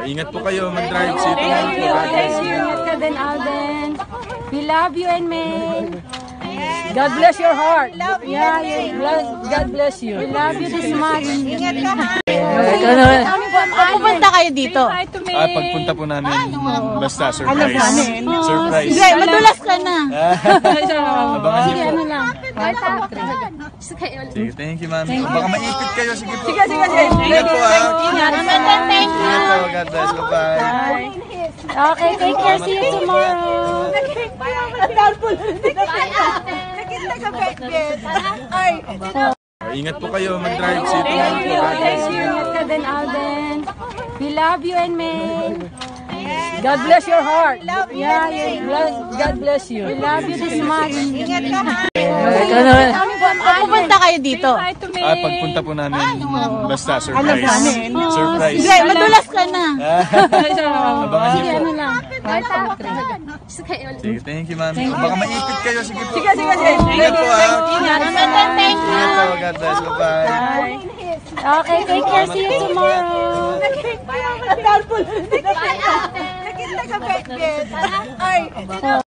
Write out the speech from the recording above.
Ingat po kayo, mag-drive safe. Thank you. Ingat ka din, Alden. We love you and May. God bless your heart. Yeah, God bless you. We love you this much. Ingat ka, Pupunta kayo dito. Pagpunta po namin, basta surprise. Surprise. Hindi, madulas ka na. Abangan niyo po. Ano lang. Sige, thank you, ma'am. Baka maipit kayo, sige po. Sige. Ingat po, ha. Thank you. Ingat po, God bless. Bye-bye. Okay, take care. See you tomorrow. Ingat po kayo, mag-drive safe. Thank you. Ingat ka din, Alden. We love you and May. God bless your heart. Yeah, God bless you. We love you this much. Ingat ka, Pupunta kayo dito. Pagpunta po namin, basta surprise. Surprise. Hindi, madulas ka na. Abangan niyo po. Ano lang. Sige, thank you, ma'am. Baka maipit kayo, sige po. Sige. Ingat po, ha. Thank you. Ingat po, God bless. Bye-bye. Okay, take care. See you tomorrow. Bye, ate.